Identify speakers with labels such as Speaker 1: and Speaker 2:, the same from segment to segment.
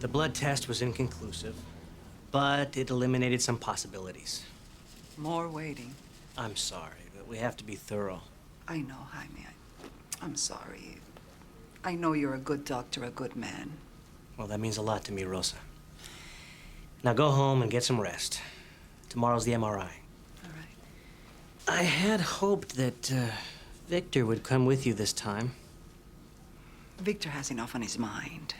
Speaker 1: The blood test was inconclusive, but it eliminated some possibilities.
Speaker 2: More waiting.
Speaker 1: I'm sorry, but we have to be thorough.
Speaker 2: I know, Jaime. I'm sorry. I know you're a good doctor, a good man.
Speaker 1: Well, that means a lot to me, Rosa. Now go home and get some rest. Tomorrow's the MRI.
Speaker 2: All right.
Speaker 1: I had hoped that Victor would come with you this time.
Speaker 2: Victor has enough on his mind.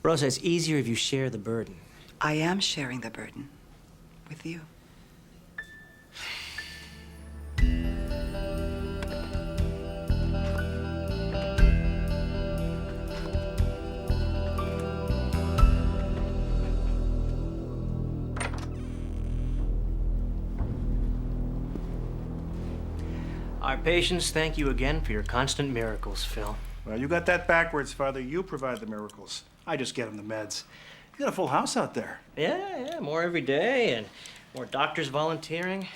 Speaker 1: Rosa, it's easier if you share the burden.
Speaker 2: I am sharing the burden with you.
Speaker 1: Our patients thank you again for your constant miracles, Phil.
Speaker 3: Well, you got that backwards, Father. You provide the miracles. I just get them the meds. You got a full house out there.
Speaker 1: Yeah, more every day and more doctors volunteering.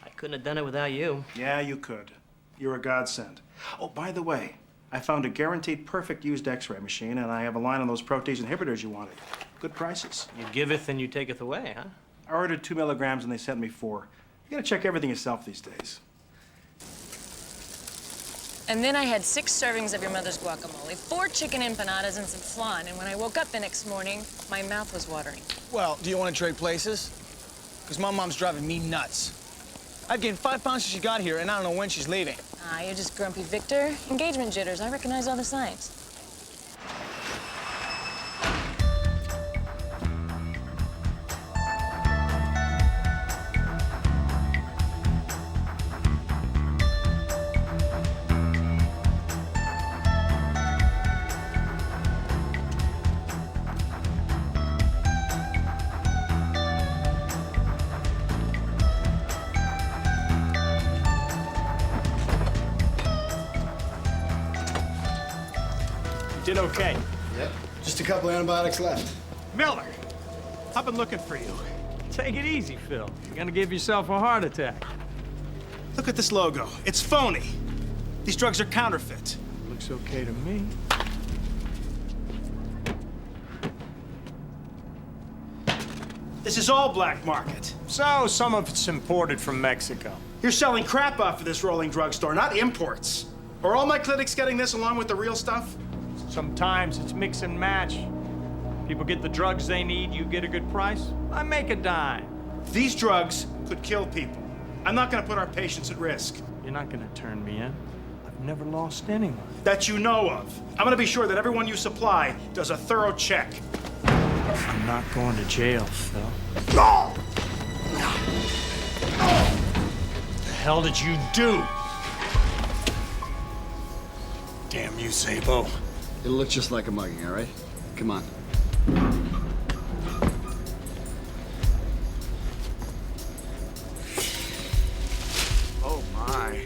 Speaker 1: I couldn't have done it without you.
Speaker 3: Yeah, you could. You're a godsend. Oh, by the way, I found a guaranteed perfect used x-ray machine, and I have a line on those protease inhibitors you wanted. Good prices.
Speaker 1: You giveth and you taketh away, huh?
Speaker 3: I ordered 2 milligrams and they sent me 4. You gotta check everything yourself these days.
Speaker 4: And then I had 6 servings of your mother's guacamole, 4 chicken empanadas, and some flan. And when I woke up the next morning, my mouth was watering.
Speaker 5: Well, do you want to trade places? Because my mom's driving me nuts. I've gained 5 pounds since she got here, and I don't know when she's leaving.
Speaker 4: Ah, you're just grumpy Victor. Engagement jitters. I recognize all the signs.
Speaker 6: Did okay.
Speaker 7: Yep. Just a couple antibiotics left.
Speaker 6: Miller, I've been looking for you. Take it easy, Phil. You're gonna give yourself a heart attack.
Speaker 3: Look at this logo. It's phony. These drugs are counterfeit.
Speaker 6: Looks okay to me.
Speaker 3: This is all black market.
Speaker 6: So, some of it's imported from Mexico.
Speaker 3: You're selling crap off of this rolling drugstore, not imports. Are all my clinics getting this along with the real stuff?
Speaker 6: Sometimes it's mix and match. People get the drugs they need, you get a good price, I make a dime.
Speaker 3: These drugs could kill people. I'm not gonna put our patients at risk.
Speaker 6: You're not gonna turn me in. I've never lost anyone.
Speaker 3: That you know of. I'm gonna be sure that everyone you supply does a thorough check.
Speaker 6: I'm not going to jail, Phil.
Speaker 3: Oh!
Speaker 6: What the hell did you do? Damn you, Sabo.
Speaker 7: It'll look just like a mugging, all right? Come on.
Speaker 6: Oh, my.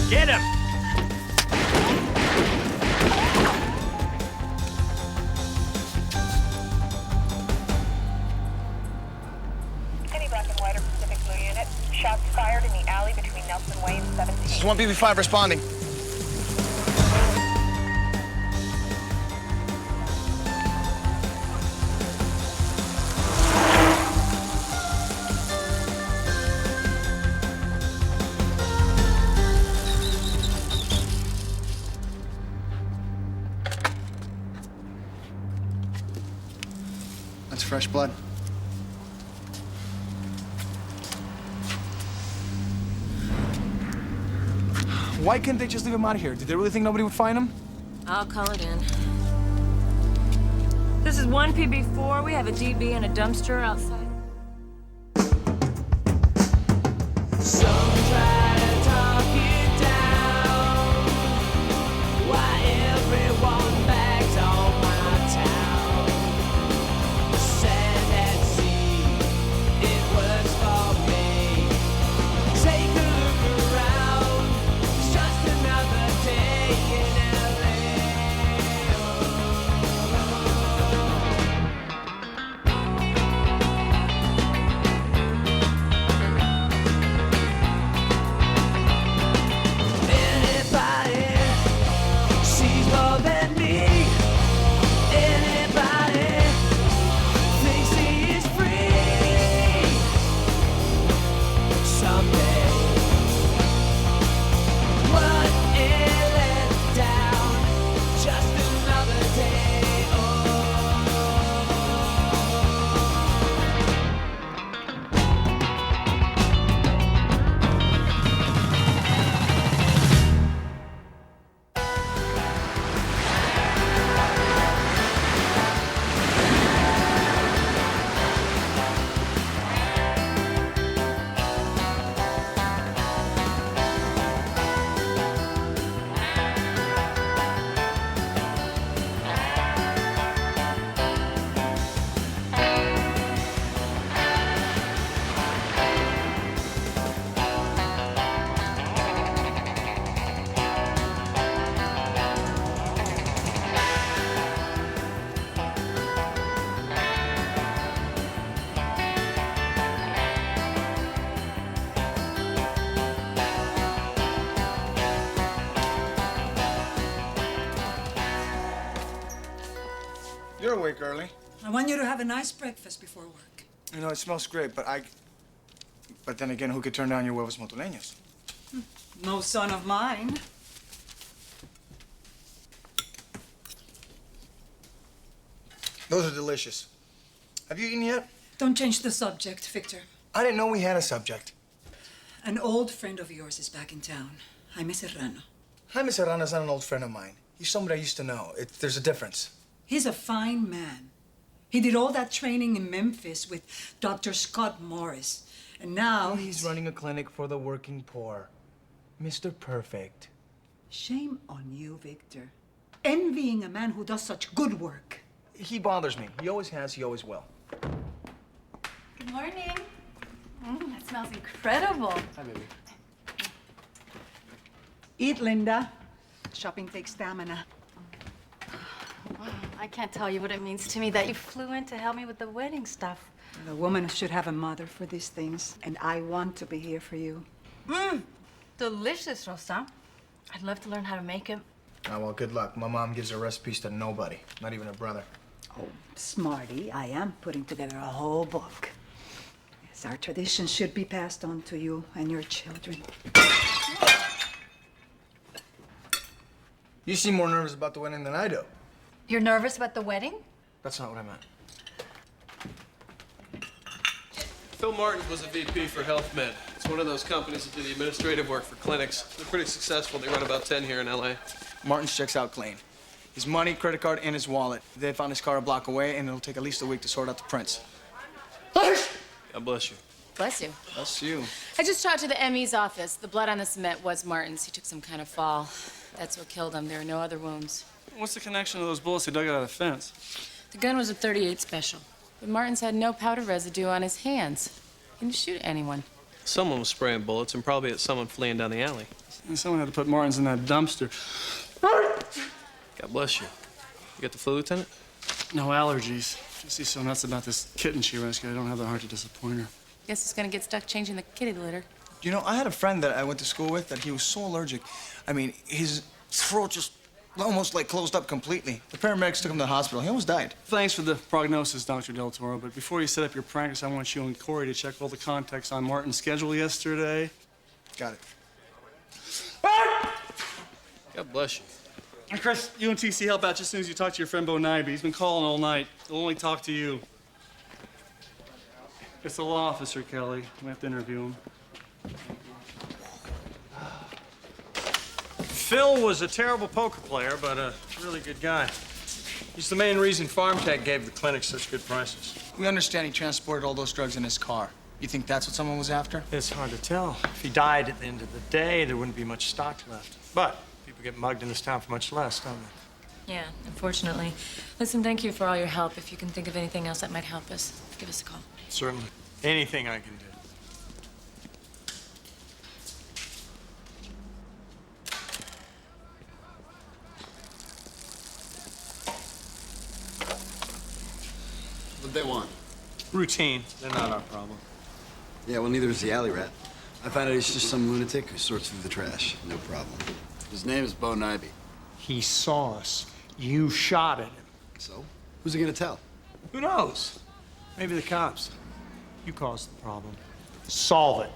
Speaker 6: Get him!
Speaker 8: Any black and white or Pacific Blue unit. Shots fired in the alley between Nelson Way and 17.
Speaker 5: This is 1BB5 responding.
Speaker 7: That's fresh blood.
Speaker 5: Why couldn't they just leave him out of here? Did they really think nobody would find him?
Speaker 4: I'll call it in. This is 1PB4. We have a DB and a dumpster outside.
Speaker 5: You're awake early.
Speaker 2: I want you to have a nice breakfast before work.
Speaker 5: You know, it smells great, but But then again, who could turn down your huevos motoleños?
Speaker 2: No son of mine.
Speaker 5: Those are delicious. Have you eaten yet?
Speaker 2: Don't change the subject, Victor.
Speaker 5: I didn't know we had a subject.
Speaker 2: An old friend of yours is back in town. Jaime Serrano.
Speaker 5: Jaime Serrano's not an old friend of mine. He's somebody I used to know. There's a difference.
Speaker 2: He's a fine man. He did all that training in Memphis with Dr. Scott Morris. And now
Speaker 5: He's running a clinic for the working poor. Mr. Perfect.
Speaker 2: Shame on you, Victor. Envying a man who does such good work.
Speaker 5: He bothers me. He always has, he always will.
Speaker 9: Good morning. That smells incredible.
Speaker 5: Hi, baby.
Speaker 2: Eat, Linda. Shopping takes stamina.
Speaker 9: I can't tell you what it means to me that you flew in to help me with the wedding stuff.
Speaker 2: A woman should have a mother for these things, and I want to be here for you.
Speaker 9: Delicious, Rosa. I'd love to learn how to make it.
Speaker 5: Oh, well, good luck. My mom gives her recipes to nobody, not even her brother.
Speaker 2: Oh, smarty, I am putting together a whole book. Yes, our traditions should be passed on to you and your children.
Speaker 5: You seem more nervous about the wedding than I do.
Speaker 9: You're nervous about the wedding?
Speaker 5: That's not what I meant.
Speaker 10: Phil Martin was a VP for Health Med. It's one of those companies that do the administrative work for clinics. They're pretty successful. They run about 10 here in LA.
Speaker 5: Martin's checks out clean. His money, credit card, and his wallet. They found his car a block away, and it'll take at least a week to sort out the prints.
Speaker 10: God bless you.
Speaker 4: Bless you.
Speaker 5: That's you.
Speaker 4: I just talked to the ME's office. The blood on the cement was Martin's. He took some kind of fall. That's what killed him. There are no other wounds.
Speaker 10: What's the connection to those bullets they dug out of the fence?
Speaker 4: The gun was a .38 special. But Martin's had no powder residue on his hands. He didn't shoot anyone.
Speaker 10: Someone was spraying bullets, and probably it's someone fleeing down the alley.
Speaker 6: And someone had to put Martins in that dumpster.
Speaker 10: God bless you. You got the flu, Lieutenant?
Speaker 6: No allergies. She's so nuts about this kitten she rescued, I don't have the heart to disappoint her.
Speaker 4: Guess he's gonna get stuck changing the kitty litter.
Speaker 5: You know, I had a friend that I went to school with that he was so allergic. I mean, his throat just almost like closed up completely. The paramedics took him to the hospital. He almost died.
Speaker 6: Thanks for the prognosis, Dr. Del Toro, but before you set up your practice, I want you and Corey to check all the contacts on Martin's schedule yesterday.
Speaker 5: Got it.
Speaker 10: God bless you.
Speaker 6: And Chris, you and TC help out just as soon as you talk to your friend Bo Nyby. He's been calling all night. He'll only talk to you. It's the law officer, Kelly. We have to interview him. Phil was a terrible poker player, but a really good guy. He's the main reason FarmTech gave the clinic such good prices.
Speaker 5: We understand he transported all those drugs in his car. You think that's what someone was after?
Speaker 6: It's hard to tell. If he died at the end of the day, there wouldn't be much stock left. But people get mugged in this town for much less, don't they?
Speaker 4: Yeah, unfortunately. Listen, thank you for all your help. If you can think of anything else that might help us, give us a call.
Speaker 6: Certainly. Anything I can do.
Speaker 7: What they want?
Speaker 6: Routine. They're not our problem.
Speaker 7: Yeah, well, neither is the alley rat. I found out he's just some lunatic who sorts through the trash. No problem. His name is Bo Nyby.
Speaker 6: He saw us. You shot at him.
Speaker 7: So? Who's he gonna tell?
Speaker 6: Who knows? Maybe the cops. You caused the problem. Solve it.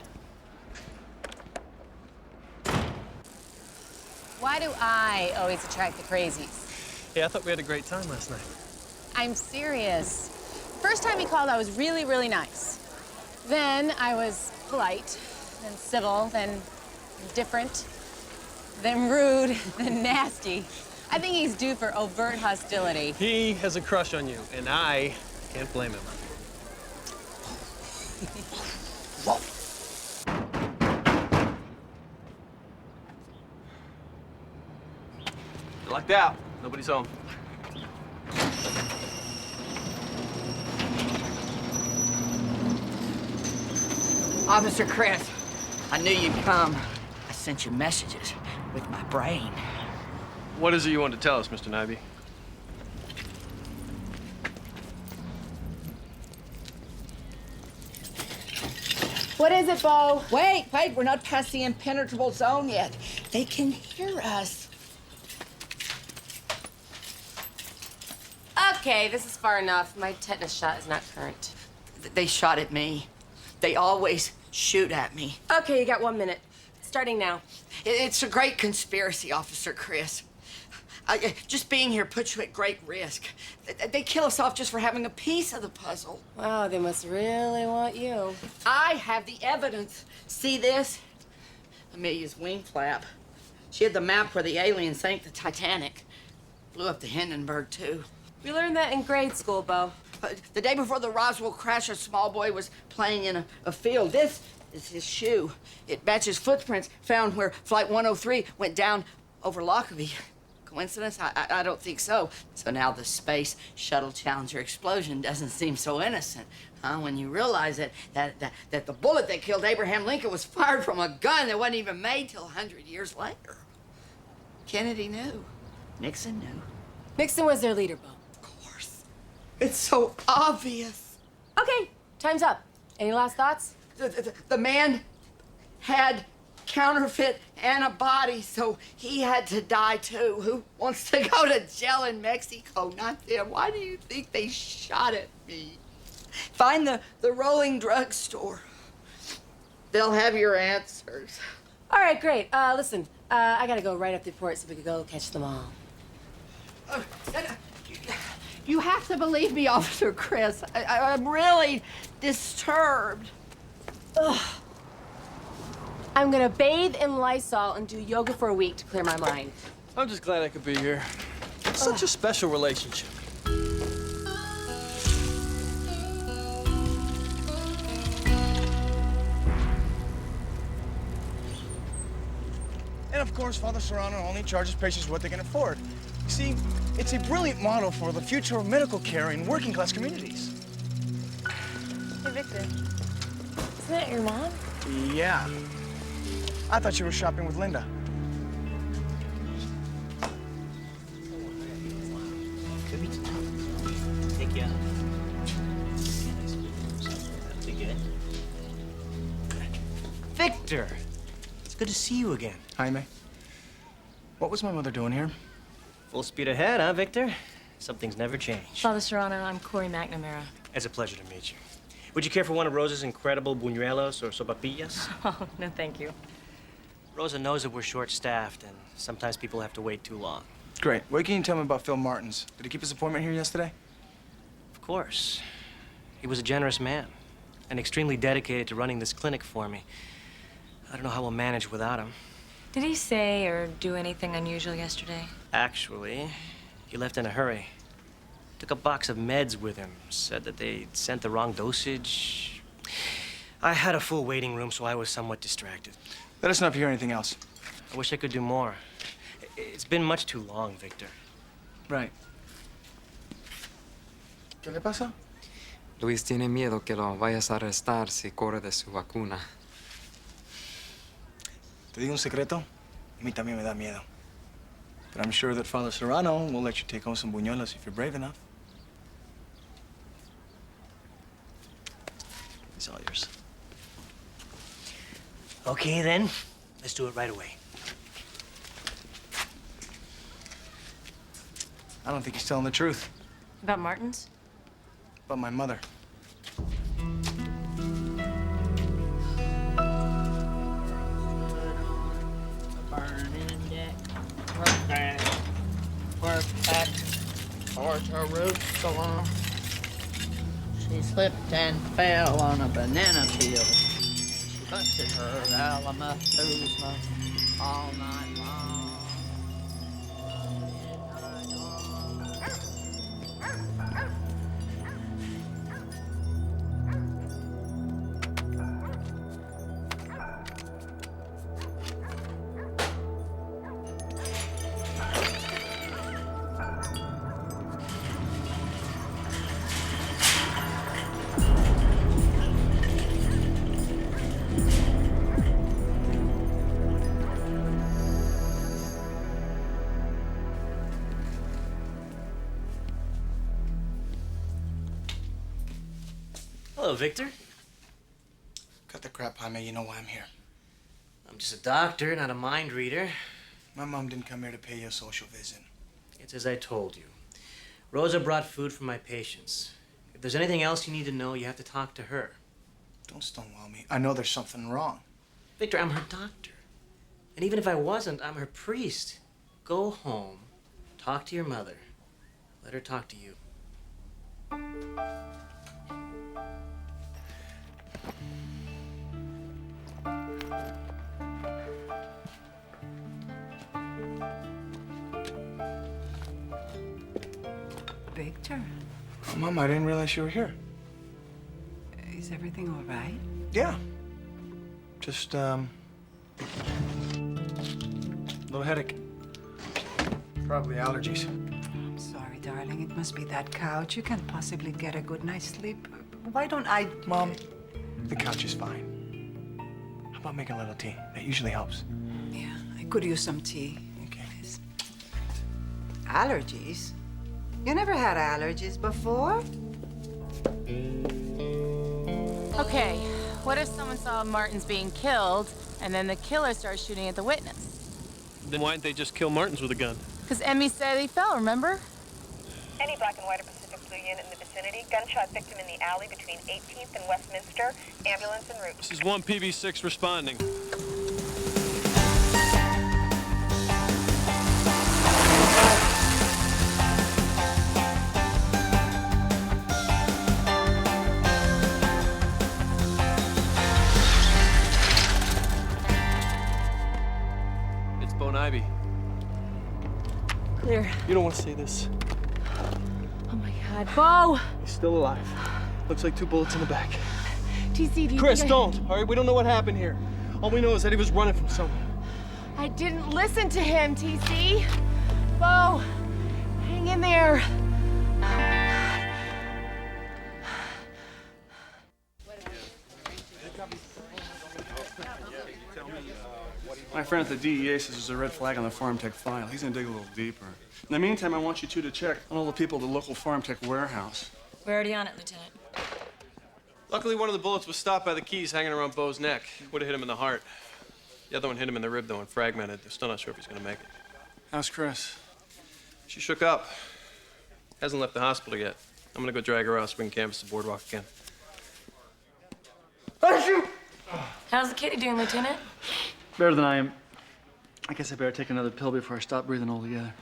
Speaker 4: Why do I always attract the crazies?
Speaker 10: Hey, I thought we had a great time last night.
Speaker 4: I'm serious. First time he called, I was really, really nice. Then I was polite, then civil, then different, then rude, then nasty. I think he's due for overt hostility.
Speaker 10: He has a crush on you, and I can't blame him. You're locked out. Nobody's home.
Speaker 11: Officer Chris, I knew you'd come. I sent you messages with my brain.
Speaker 10: What is it you want to tell us, Mr. Nyby?
Speaker 11: What is it, Bo? Wait, we're not past the impenetrable zone yet. They can hear us. A
Speaker 4: Okay, this is far enough. My tetanus shot is not current.
Speaker 11: They shot at me. They always shoot at me.
Speaker 4: Okay, you got 1 minute. Starting now.
Speaker 11: It's a great conspiracy, Officer Chris. Just being here puts you at great risk. They kill us off just for having a piece of the puzzle.
Speaker 4: Wow, they must really want you.
Speaker 11: I have the evidence. See this? Amelia's wing flap. She had the map where the alien sank the Titanic. Blew up the Hindenburg, too.
Speaker 4: We learned that in grade school, Bo.
Speaker 11: The day before the Roswell crash, a small boy was playing in a field. This is his shoe. It matches footprints found where Flight 103 went down over Lockerbie. Coincidence? I don't think so. So now the Space Shuttle Challenger explosion doesn't seem so innocent, huh? When you realize that the bullet that killed Abraham Lincoln was fired from a gun that wasn't even made till 100 years later. Kennedy knew. Nixon knew.
Speaker 4: Nixon was their leader, Bo.
Speaker 11: Of course. It's so obvious.
Speaker 4: Okay, time's up. Any last thoughts?
Speaker 11: The man had counterfeit antibodies, so he had to die too. Who wants to go to jail in Mexico? Not them. Why do you think they shot at me? Find the rolling drugstore. They'll have your answers.
Speaker 4: All right, great. Listen, I gotta go right up the report so we can go catch them all.
Speaker 11: You have to believe me, Officer Chris. I'm really disturbed.
Speaker 4: Ugh. I'm gonna bathe in Lysol and do yoga for a week to clear my mind.
Speaker 10: I'm just glad I could be here. It's such a special relationship.
Speaker 5: And of course, Father Serrano only charges patients what they can afford. You see, it's a brilliant model for the future of medical care in working class communities.
Speaker 4: Hey, Victor. Isn't that your mom?
Speaker 5: Yeah. I thought you were shopping with Linda.
Speaker 1: Take you out. Victor! It's good to see you again.
Speaker 5: Jaime, what was my mother doing here?
Speaker 1: Full speed ahead, huh, Victor? Some things never change.
Speaker 9: Father Serrano, I'm Corey McNamara.
Speaker 1: It's a pleasure to meet you. Would you care for one of Rosa's incredible buñuelos or sopapillas?
Speaker 9: Oh, no, thank you.
Speaker 1: Rosa knows that we're short-staffed, and sometimes people have to wait too long.
Speaker 5: Great. What can you tell me about Phil Martins? Did he keep his appointment here yesterday?
Speaker 1: Of course. He was a generous man and extremely dedicated to running this clinic for me. I don't know how we'll manage without him.
Speaker 9: Did he say or do anything unusual yesterday?
Speaker 1: Actually, he left in a hurry. Took a box of meds with him. Said that they sent the wrong dosage. I had a full waiting room, so I was somewhat distracted.
Speaker 5: Let us know if you hear anything else.
Speaker 1: I wish I could do more. It's been much too long, Victor.
Speaker 5: Right. ¿Qué le pasa?
Speaker 12: Luis tiene miedo que lo vayas a arrestar si corre de su vacuna.
Speaker 5: Te digo un secreto. A mí también me da miedo. But I'm sure that Father Serrano will let you take home some buñuelos if you're brave enough. It's all yours.
Speaker 1: Okay, then. Let's do it right away.
Speaker 5: I don't think he's telling the truth.
Speaker 9: About Martins?
Speaker 5: About my mother.
Speaker 11: Work back for Jerusalem. She slipped and fell on a banana peel. She busted her Alabama all night long.
Speaker 1: Hello, Victor.
Speaker 5: Cut the crap, Jaime. You know why I'm here.
Speaker 1: I'm just a doctor, not a mind reader.
Speaker 5: My mom didn't come here to pay you a social visit.
Speaker 1: It's as I told you. Rosa brought food for my patients. If there's anything else you need to know, you have to talk to her.
Speaker 5: Don't stonewall me. I know there's something wrong.
Speaker 1: Victor, I'm her doctor. And even if I wasn't, I'm her priest. Go home, talk to your mother. Let her talk to you.
Speaker 2: Victor,
Speaker 5: Oh, Mom, I didn't realize you were here.
Speaker 2: is everything all right?
Speaker 5: Yeah. Just, little headache. Probably allergies.
Speaker 2: I'm sorry, darling. It must be that couch. You can't possibly get a good night's sleep. Why don't I...
Speaker 5: Mom, the couch is fine. How about making a little tea? That usually helps.
Speaker 2: Yeah, I could use some tea.
Speaker 5: Okay.
Speaker 2: Yes. Allergies? You never had allergies before?
Speaker 4: Okay, what if someone saw Martins being killed and then the killer starts shooting at the witness?
Speaker 10: Then why didn't they just kill Martins with a gun?
Speaker 4: Because Emmy said he fell, remember?
Speaker 8: Any black and white or Pacific Blue unit in the vicinity. Gunshot victim in the alley between 18th and Westminster. Ambulance en route.
Speaker 10: This is 1 PB6 responding. It's Bone Ivy.
Speaker 4: Clear.
Speaker 10: You don't want to see this.
Speaker 4: Oh my God. Bo!
Speaker 10: He's still alive. Looks like 2 bullets in the back.
Speaker 4: TC, do you
Speaker 10: Chris,
Speaker 4: think I...
Speaker 10: don't. All right, we don't know what happened here. All we know is that he was running from someone.
Speaker 4: I didn't listen to him, TC. Bo, hang in there.
Speaker 13: My friend at the DEA says there's a red flag on the PharmTech file. He's gonna dig a little deeper. In the meantime, I want you two to check on all the people at the local PharmTech warehouse.
Speaker 14: We're already on it, Lieutenant.
Speaker 10: Luckily, one of the bullets was stopped by the keys hanging around Bo's neck. Would have hit him in the heart. The other one hit him in the rib, though, and fragmented. They're still not sure if he's gonna make it.
Speaker 13: How's Chris?
Speaker 10: She shook up. Hasn't left the hospital yet. I'm gonna go drag her out so we can canvass the boardwalk again.
Speaker 14: How's the kitty doing, Lieutenant?
Speaker 15: Better than I am. I guess I better take another pill before I stop breathing altogether.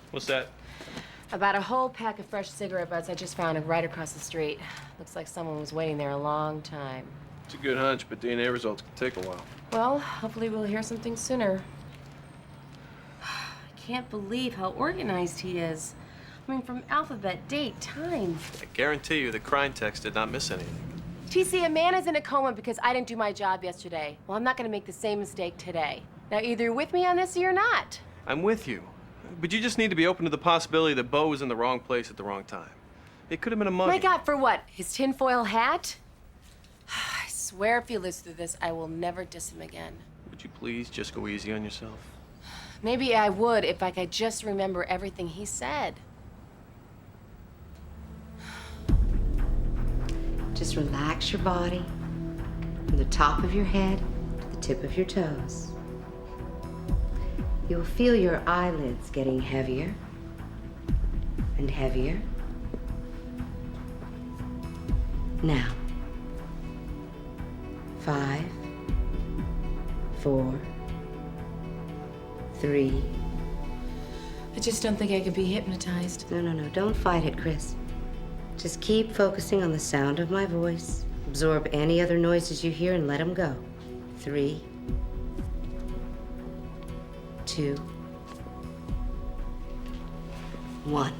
Speaker 10: What's that?
Speaker 4: About a whole pack of fresh cigarette butts I just found right across the street. Looks like someone was waiting there a long time.
Speaker 10: It's a good hunch, but DNA results can take a while.
Speaker 4: Well, hopefully we'll hear something sooner.
Speaker 14: I can't believe how organized he is. I mean, from alphabet, date, time.
Speaker 10: I guarantee you the crime text did not miss anything.
Speaker 4: TC, a man is in a coma because I didn't do my job yesterday. Well, I'm not gonna make the same mistake today. Now, either you're with me on this or you're not.
Speaker 10: I'm with you. But you just need to be open to the possibility that Bo was in the wrong place at the wrong time. It could have been a mugging.
Speaker 4: My God, for what? His tinfoil hat? I swear if he lives through this, I will never diss him again.
Speaker 10: Would you please just go easy on yourself?
Speaker 4: Maybe I would if I could just remember everything he said.
Speaker 16: Just relax your body from the top of your head to the tip of your toes. You'll feel your eyelids getting heavier and heavier. Now, 5, 4, 3.
Speaker 14: I just don't think I could be hypnotized.
Speaker 16: No, don't fight it, Chris. Just keep focusing on the sound of my voice. Absorb any other noises you hear and let them go. 3, 2, 1.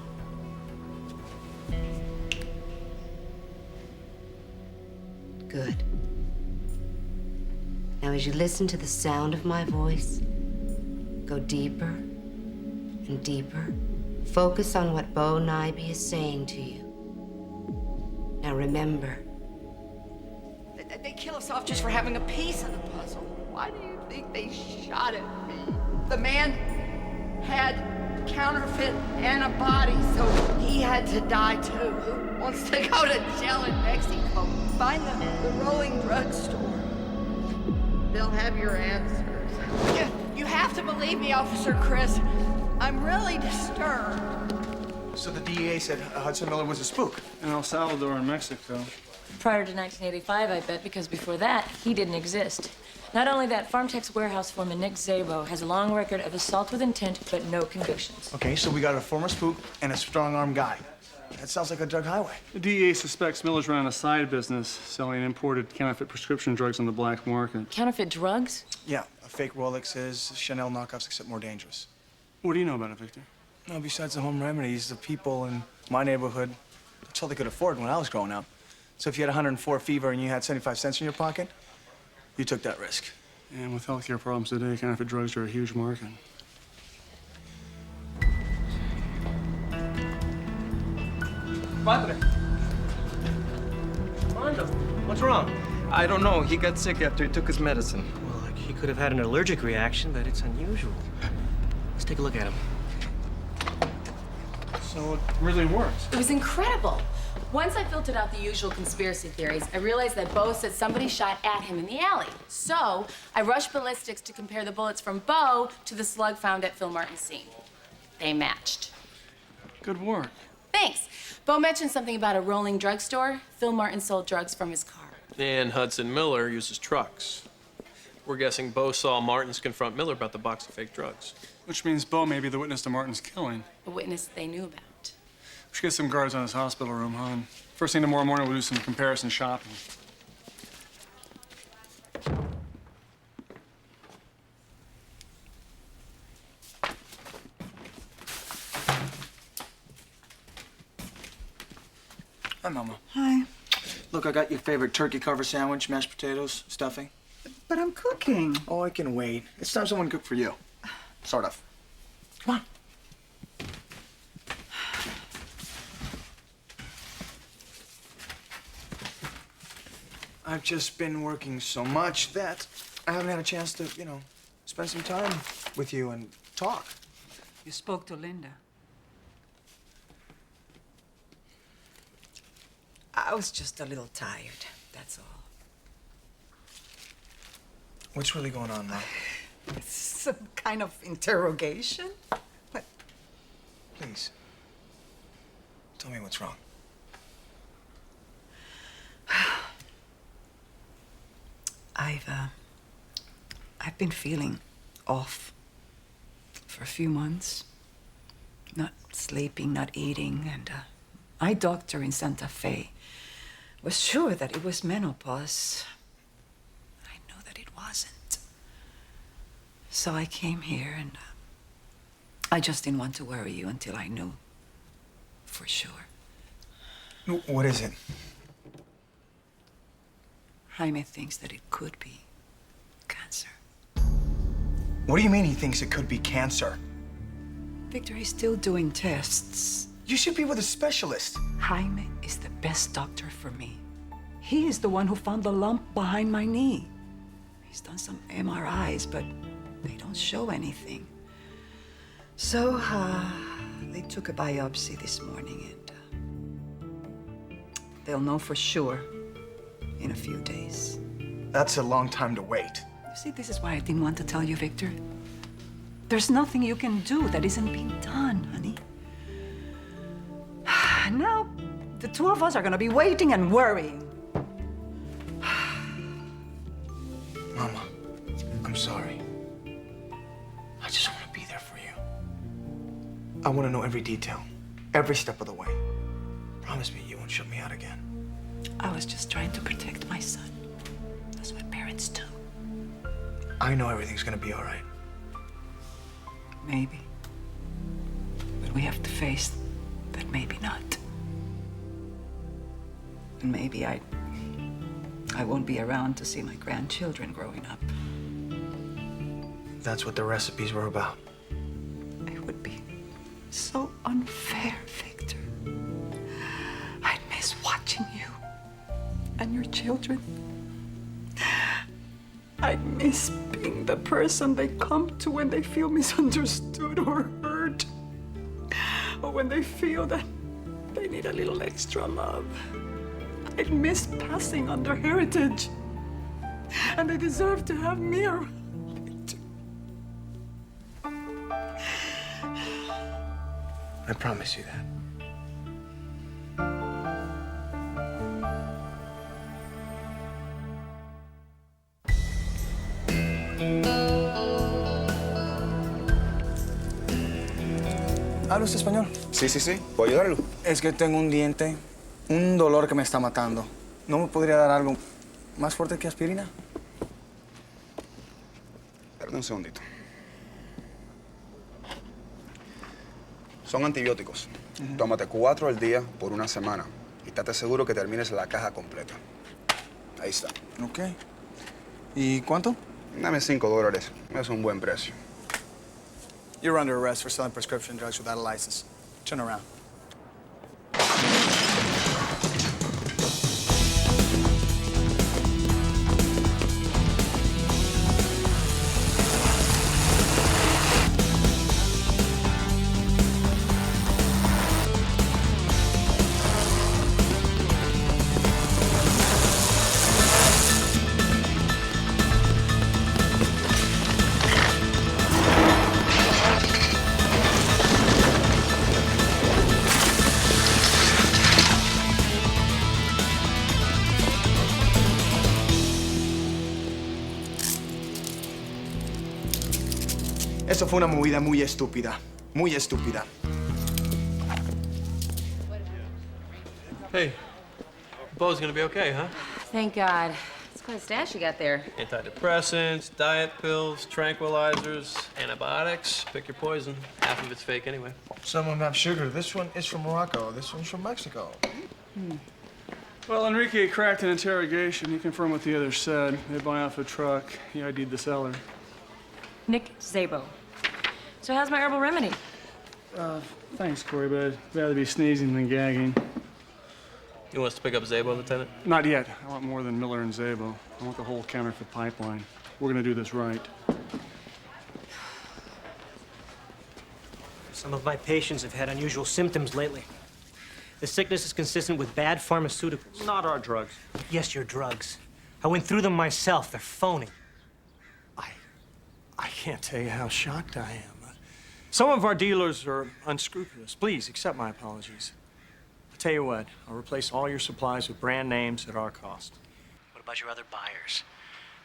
Speaker 16: Good. Now, as you listen to the sound of my voice, go deeper and deeper. Focus on what Bo Nibbe is saying to you. Now, remember.
Speaker 11: They kill us off just for having a piece of the puzzle. Why do you think they shot at me? The man had counterfeit antibodies, so he had to die too. Who wants to go to jail in Mexico? Find the rolling drugstore. They'll have your answers. You have to believe me, Officer Chris. I'm really disturbed.
Speaker 5: So the DEA said Hudson Miller was a spook.
Speaker 13: In El Salvador and Mexico.
Speaker 17: Prior to 1985, I bet, because before that, he didn't exist. Not only that, Farmtech's warehouse foreman Nick Szabo has a long record of assault with intent, but no convictions.
Speaker 5: Okay, so we got a former spook and a strong-armed guy. That sounds like a drug highway.
Speaker 13: The DEA suspects Miller's running a side business selling imported counterfeit prescription drugs on the black market.
Speaker 17: Counterfeit drugs?
Speaker 5: Yeah, fake Rolexes, Chanel knockoffs, except more dangerous.
Speaker 13: What do you know about it, Victor?
Speaker 5: No, besides the home remedies, the people in my neighborhood, that's all they could afford when I was growing up. So if you had 104 fever and you had 75 cents in your pocket, you took that risk.
Speaker 13: And with healthcare problems today, counterfeit drugs are a huge market.
Speaker 1: Padre. Armando, what's wrong?
Speaker 12: I don't know. He got sick after he took his medicine.
Speaker 1: Well, like, he could have had an allergic reaction, but it's unusual. Let's take a look at him.
Speaker 13: So it really works.
Speaker 4: It was incredible. Once I filtered out the usual conspiracy theories, I realized that Bo said somebody shot at him in the alley. So I rushed ballistics to compare the bullets from Bo to the slug found at Phil Martin's scene. They matched.
Speaker 13: Good work.
Speaker 4: Thanks. Bo mentioned something about a rolling drugstore. Phil Martin sold drugs from his car.
Speaker 10: And Hudson Miller uses trucks. We're guessing Bo saw Martins confront Miller about the box of fake drugs.
Speaker 13: Which means Bo may be the witness to Martin's killing.
Speaker 4: A witness they knew about.
Speaker 13: We should get some guards on his hospital room, huh? And first thing tomorrow morning, we'll do some comparison shopping.
Speaker 5: Hi, Mama.
Speaker 2: Hi.
Speaker 5: Look, I got your favorite turkey cover sandwich, mashed potatoes, stuffing.
Speaker 2: But I'm cooking.
Speaker 5: Oh, I can wait. It's time someone cooked for you. Sort of. Come on. I've just been working so much that I haven't had a chance to, spend some time with you and talk.
Speaker 2: You spoke to Linda. I was just a little tired, that's all.
Speaker 5: What's really going on, Mom?
Speaker 2: Some kind of interrogation? What?
Speaker 5: Please. Tell me what's wrong.
Speaker 2: I've been feeling off for a few months. Not sleeping, not eating, and my doctor in Santa Fe was sure that it was menopause. I know that it wasn't. So I came here, and I just didn't want to worry you until I knew for sure.
Speaker 5: What is it?
Speaker 2: Jaime thinks that it could be cancer.
Speaker 5: What do you mean he thinks it could be cancer?
Speaker 2: Victor, he's still doing tests.
Speaker 5: You should be with a specialist.
Speaker 2: Jaime is the best doctor for me. He is the one who found the lump behind my knee. He's done some MRIs, but they don't show anything. So, they took a biopsy this morning, and they'll know for sure in a few days.
Speaker 5: That's a long time to wait.
Speaker 2: You see, this is why I didn't want to tell you, Victor. There's nothing you can do that isn't being done, honey. Now, the two of us are gonna be waiting and worrying.
Speaker 5: Mama, I'm sorry. I just want to be there for you. I want to know every detail, every step of the way. Promise me you won't shut me out again.
Speaker 2: I was just trying to protect my son. That's what parents do.
Speaker 5: I know everything's gonna be all right.
Speaker 2: Maybe. But we have to face that maybe not. And maybe I won't be around to see my grandchildren growing up.
Speaker 5: That's what the recipes were about.
Speaker 2: It would be so unfair, Victor. I'd miss watching you and your children. I miss being the person they come to when they feel misunderstood or hurt. Or when they feel that they need a little extra love. I miss passing on their heritage. And they deserve to have me around.
Speaker 5: I promise you that.
Speaker 18: ¿Habla usted español?
Speaker 19: Sí, sí, sí. ¿Puedo ayudarlo?
Speaker 18: Es que tengo un diente, un dolor que me está matando. ¿No me podría dar algo más fuerte que aspirina?
Speaker 19: Espérate un segundito. Son antibióticos. Tómate 4 al día por 1 semana. Y estate seguro que termines la caja completa. Ahí está.
Speaker 18: Ok. ¿Y cuánto?
Speaker 19: Dame $5. Es un buen precio.
Speaker 18: You're under arrest for selling prescription drugs without a license. Turn around. Eso fue una movida muy estúpida. Muy estúpida.
Speaker 10: Hey, Bo's gonna be okay, huh?
Speaker 17: Thank God. It's quite a stash you got there.
Speaker 10: Antidepressants, diet pills, tranquilizers, antibiotics. Pick your poison. Half of it's fake anyway.
Speaker 5: Some of them have sugar. This one is from Morocco. This one's from Mexico.
Speaker 13: Well, Enrique cracked an interrogation. He confirmed what the others said. They buy off a truck. He ID'd the seller.
Speaker 17: Nick Szabo. So how's my herbal remedy?
Speaker 13: Thanks, Corey, but I'd rather be sneezing than gagging.
Speaker 10: You want us to pick up Szabo, Lieutenant?
Speaker 13: Not yet. I want more than Miller and Szabo. I want the whole counterfeit pipeline. We're gonna do this right.
Speaker 1: Some of my patients have had unusual symptoms lately. The sickness is consistent with bad pharmaceuticals.
Speaker 6: Not our drugs.
Speaker 1: Yes, your drugs. I went through them myself. They're phony.
Speaker 6: I can't tell you how shocked I am. Some of our dealers are unscrupulous. Please accept my apologies. I'll tell you what, I'll replace all your supplies with brand names at our cost.
Speaker 1: What about your other buyers?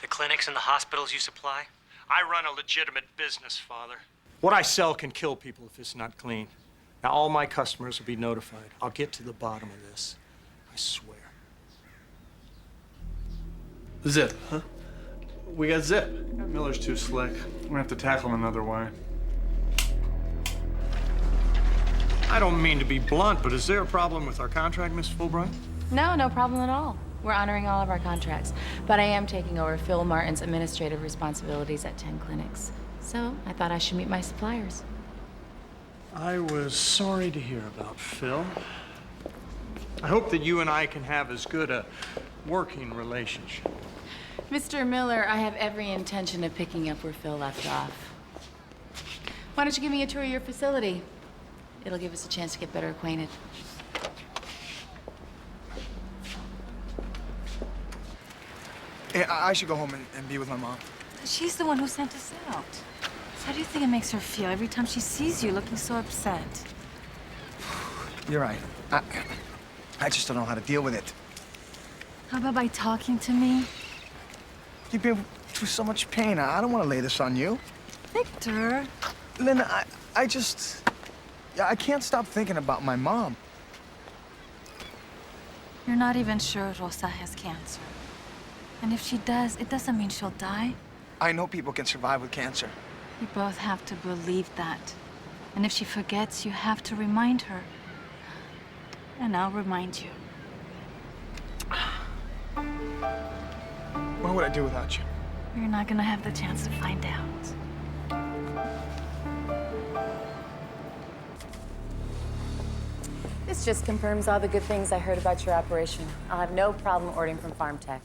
Speaker 1: The clinics and the hospitals you supply?
Speaker 6: I run a legitimate business, Father. What I sell can kill people if it's not clean. Now, all my customers will be notified. I'll get to the bottom of this. I swear.
Speaker 10: Zip, huh? We got Zip.
Speaker 13: Miller's too slick. We're gonna have to tackle him another way.
Speaker 6: I don't mean to be blunt, but is there a problem with our contract, Miss Fulbright?
Speaker 17: No, no problem at all. We're honoring all of our contracts. But I am taking over Phil Martin's administrative responsibilities at 10 clinics. So I thought I should meet my suppliers.
Speaker 6: I was sorry to hear about Phil. I hope that you and I can have as good a working relationship.
Speaker 17: Mr. Miller, I have every intention of picking up where Phil left off. Why don't you give me a tour of your facility? It'll give us a chance to get better acquainted.
Speaker 18: Hey, I should go home and be with my mom.
Speaker 9: She's the one who sent us out. So how do you think it makes her feel every time she sees you looking so upset?
Speaker 18: You're right. I just don't know how to deal with it.
Speaker 9: How about by talking to me?
Speaker 18: You've been through so much pain. I don't want to lay this on you.
Speaker 9: Victor.
Speaker 18: Lynn, I can't stop thinking about my mom.
Speaker 9: You're not even sure Rosa has cancer. And if she does, it doesn't mean she'll die.
Speaker 18: I know people can survive with cancer.
Speaker 9: You both have to believe that. And if she forgets, you have to remind her. And I'll remind you.
Speaker 18: What would I do without you?
Speaker 9: You're not gonna have the chance to find out.
Speaker 4: This just confirms all the good things I heard about your operation. I'll have no problem ordering from PharmTech.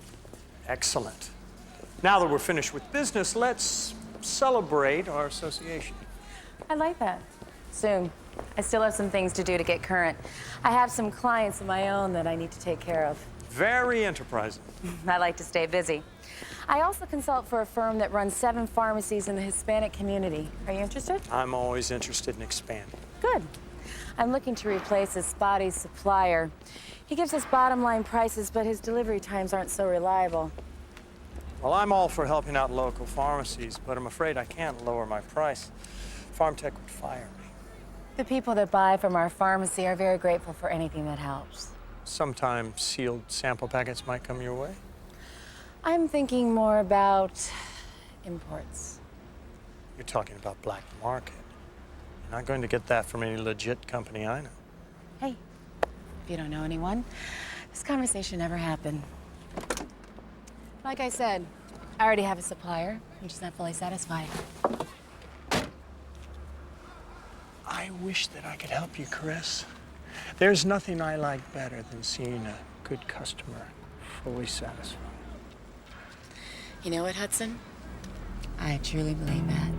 Speaker 6: Excellent. Now that we're finished with business, let's celebrate our association.
Speaker 4: I like that. Soon. I still have some things to do to get current. I have some clients of my own that I need to take care of.
Speaker 6: Very enterprising.
Speaker 4: I like to stay busy. I also consult for a firm that runs 7 pharmacies in the Hispanic community. Are you interested?
Speaker 6: I'm always interested in expanding.
Speaker 4: Good. I'm looking to replace a spotty supplier. He gives us bottom line prices, but his delivery times aren't so reliable.
Speaker 6: Well, I'm all for helping out local pharmacies, but I'm afraid I can't lower my price. PharmTech would fire me.
Speaker 4: The people that buy from our pharmacy are very grateful for anything that helps.
Speaker 6: Sometimes sealed sample packets might come your way.
Speaker 4: I'm thinking more about imports.
Speaker 6: You're talking about black market. You're not going to get that from any legit company I know.
Speaker 4: Hey, if you don't know anyone, this conversation never happened. Like I said, I already have a supplier. I'm just not fully satisfied.
Speaker 6: I wish that I could help you, Chris. There's nothing I like better than seeing a good customer fully satisfied.
Speaker 4: You know what, Hudson? I truly believe that.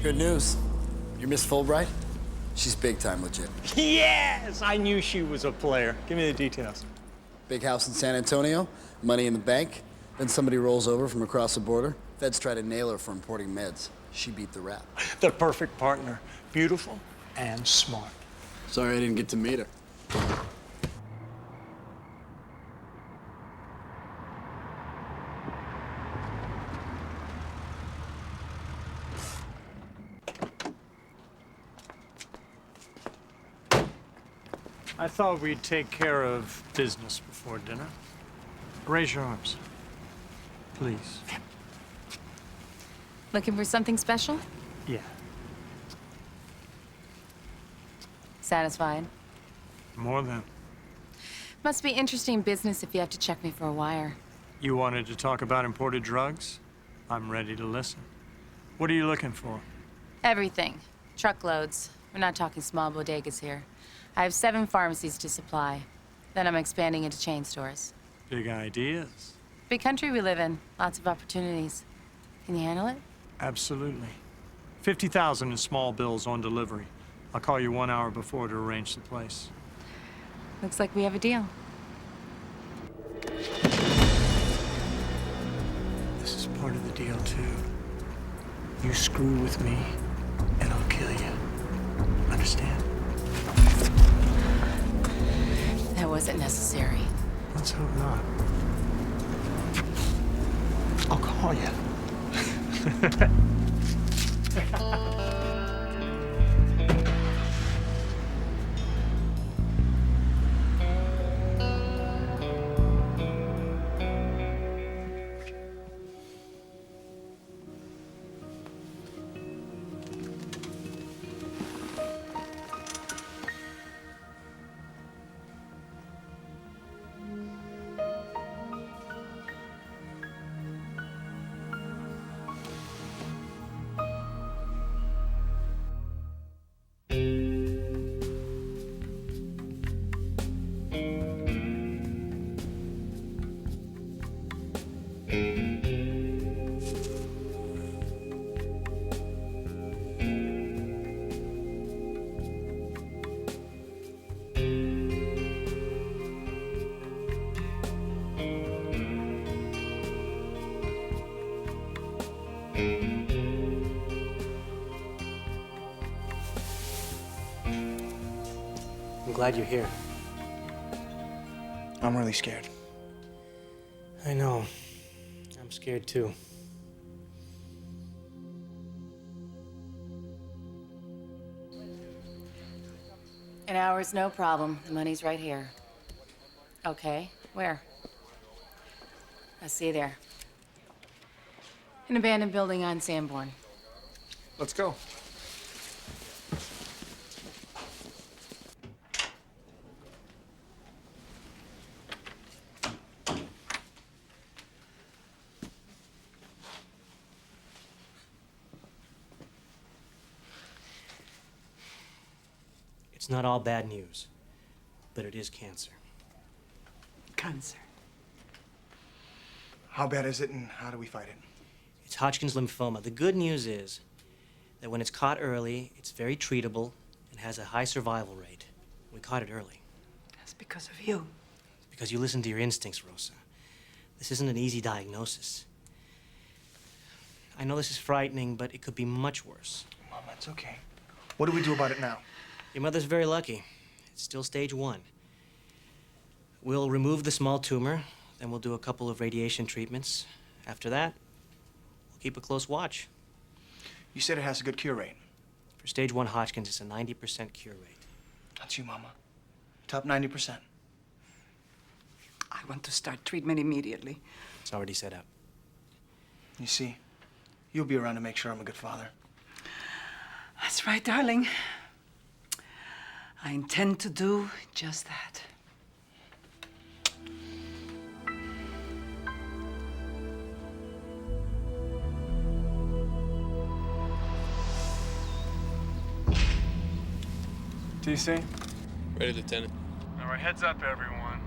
Speaker 20: Good news. You're Miss Fulbright? She's big time legit.
Speaker 6: Yes! I knew she was a player. Give me the details.
Speaker 20: Big house in San Antonio, money in the bank. Then somebody rolls over from across the border. Feds try to nail her for importing meds. She beat the rap.
Speaker 6: The perfect partner. Beautiful and smart.
Speaker 20: Sorry I didn't get to meet her.
Speaker 6: I thought we'd take care of business before dinner. Raise your arms. Please.
Speaker 4: Looking for something special?
Speaker 6: Yeah.
Speaker 4: Satisfied?
Speaker 6: More than.
Speaker 4: Must be interesting business if you have to check me for a wire.
Speaker 6: You wanted to talk about imported drugs? I'm ready to listen. What are you looking for?
Speaker 4: Everything. Truckloads. We're not talking small bodegas here. I have 7 pharmacies to supply. Then I'm expanding into chain stores.
Speaker 6: Big ideas.
Speaker 4: Big country we live in. Lots of opportunities. Can you handle it?
Speaker 6: Absolutely. 50,000 in small bills on delivery. I'll call you 1 hour before to arrange the place.
Speaker 4: Looks like we have a deal.
Speaker 6: This is part of the deal, too. You screw with me, and I'll kill you. Understand?
Speaker 4: That wasn't necessary.
Speaker 6: Let's hope not. I'll call you.
Speaker 1: I'm glad you're here.
Speaker 5: I'm really scared.
Speaker 1: I know. I'm scared too.
Speaker 4: An hour's no problem. The money's right here. Okay, where? I'll see you there. An abandoned building on Sanborn.
Speaker 13: Let's go.
Speaker 1: It's not all bad news, but it is cancer.
Speaker 2: Cancer.
Speaker 5: How bad is it and how do we fight it?
Speaker 1: It's Hodgkin's lymphoma. The good news is that when it's caught early, it's very treatable and has a high survival rate. We caught it early.
Speaker 2: That's because of you.
Speaker 1: Because you listened to your instincts, Rosa. This isn't an easy diagnosis. I know this is frightening, but it could be much worse.
Speaker 5: Mama, it's okay. What do we do about it now?
Speaker 1: Your mother's very lucky. It's still stage 1. We'll remove the small tumor, then we'll do a couple of radiation treatments. After that, we'll keep a close watch.
Speaker 5: You said it has a good cure rate.
Speaker 1: For stage 1 Hodgkin's, it's a 90% cure rate.
Speaker 5: That's you, Mama. Top 90%.
Speaker 2: I want to start treatment immediately.
Speaker 1: It's already set up.
Speaker 5: You see, you'll be around to make sure I'm a good father.
Speaker 2: That's right, darling. I intend to do just that.
Speaker 13: TC?
Speaker 10: Ready, Lieutenant.
Speaker 13: All right, heads up, everyone.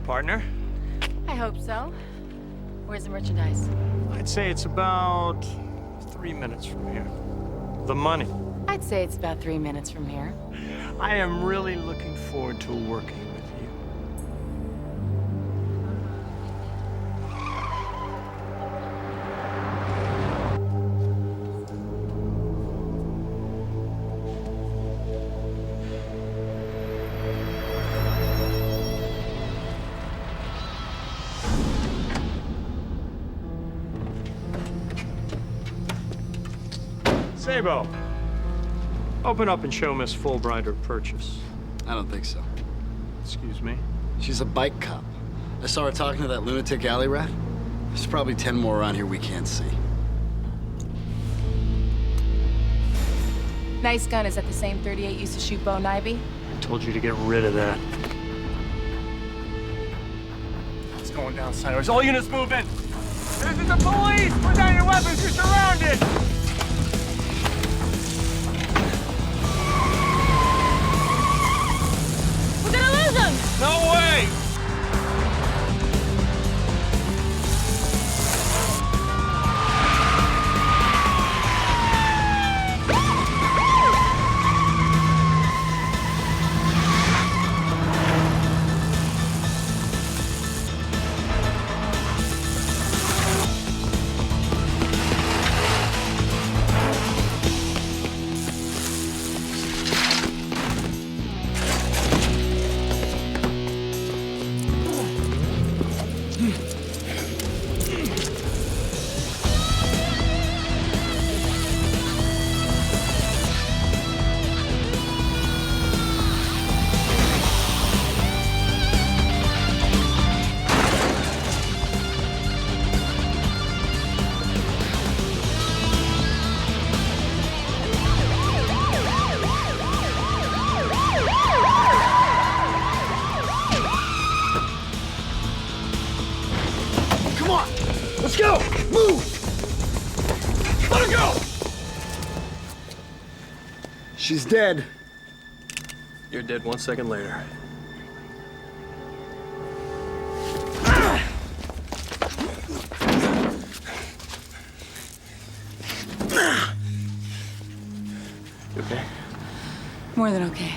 Speaker 6: Partner?
Speaker 17: I hope so. Where's the merchandise?
Speaker 6: I'd say it's about 3 minutes from here. The money.
Speaker 17: I'd say it's about 3 minutes from here.
Speaker 6: I am really looking forward to working with you. Sabo, open up and show Miss Fulbright her purchase.
Speaker 20: I don't think so.
Speaker 6: Excuse me?
Speaker 20: She's a bike cop. I saw her talking to that lunatic alley rat. There's probably 10 more around here we can't see.
Speaker 4: Nice gun. Is that the same 38 used to shoot Bo Nibey?
Speaker 6: I told you to get rid of that. It's going down sideways. All units move in. This is the police! Put down your weapons, you're surrounded!
Speaker 17: We're gonna lose them!
Speaker 6: No way!
Speaker 20: Let's go! Move! Let her go! She's dead.
Speaker 10: You're dead 1 second later.
Speaker 6: You okay?
Speaker 17: More than okay.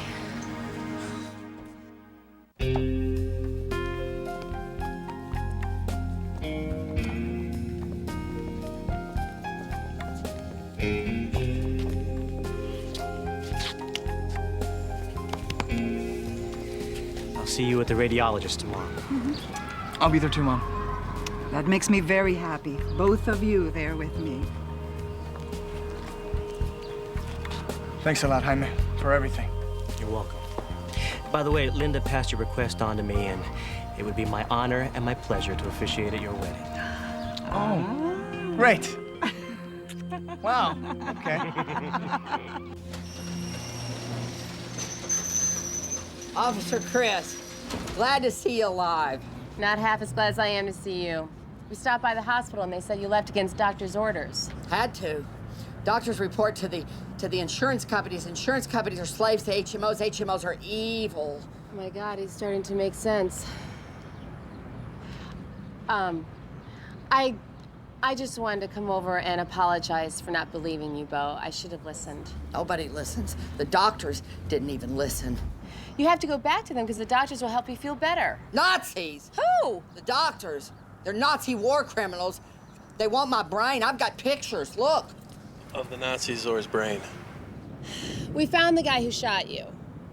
Speaker 1: I'll see you at the radiologist tomorrow.
Speaker 5: I'll be there too, Mom.
Speaker 2: That makes me very happy. Both of you there with me.
Speaker 5: Thanks a lot, Jaime, for everything.
Speaker 1: You're welcome. By the way, Linda passed your request on to me, and it would be my honor and my pleasure to officiate at your wedding.
Speaker 5: Oh, great. Wow, okay.
Speaker 11: Officer Chris, glad to see you alive.
Speaker 4: Not half as glad as I am to see you. We stopped by the hospital and they said you left against doctor's orders.
Speaker 11: Had to. Doctors report to the insurance companies. Insurance companies are slaves to HMOs. HMOs are evil.
Speaker 4: Oh my God, he's starting to make sense. I just wanted to come over and apologize for not believing you, Bo. I should have listened.
Speaker 11: Nobody listens. The doctors didn't even listen.
Speaker 4: You have to go back to them because the doctors will help you feel better.
Speaker 11: Nazis!
Speaker 4: Who?
Speaker 11: The doctors. They're Nazi war criminals. They want my brain. I've got pictures. Look.
Speaker 10: Of the Nazis or his brain?
Speaker 4: We found the guy who shot you.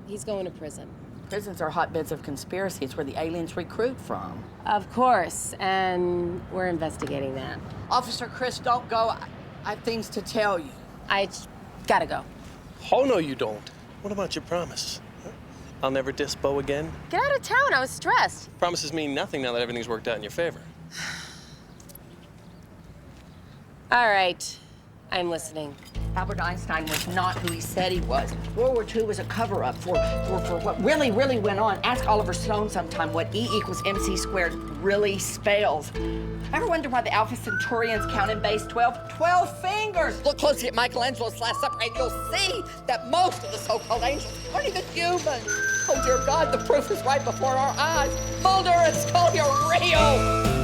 Speaker 4: He's going to prison.
Speaker 11: Prisons are hotbeds of conspiracy. It's where the aliens recruit from.
Speaker 4: Of course, and we're investigating that.
Speaker 11: Officer Chris, don't go. I have things to tell you.
Speaker 4: I gotta go.
Speaker 10: Oh, no, you don't. What about your promise? Huh? I'll never diss Bo again?
Speaker 4: Get out of town. I was stressed.
Speaker 10: Promises mean nothing now that everything's worked out in your favor.
Speaker 4: All right. I'm listening.
Speaker 11: Albert Einstein was not who he said he was. World War II was a cover-up for what really, really went on. Ask Oliver Stone sometime what E equals MC squared really spells. Ever wonder why the Alpha Centaurians count in base 12? 12 fingers! Look closely at Michelangelo's Last Supper and you'll see that most of the so-called angels aren't even human. Oh, dear God, the proof is right before our eyes. Mulder and Scully are real!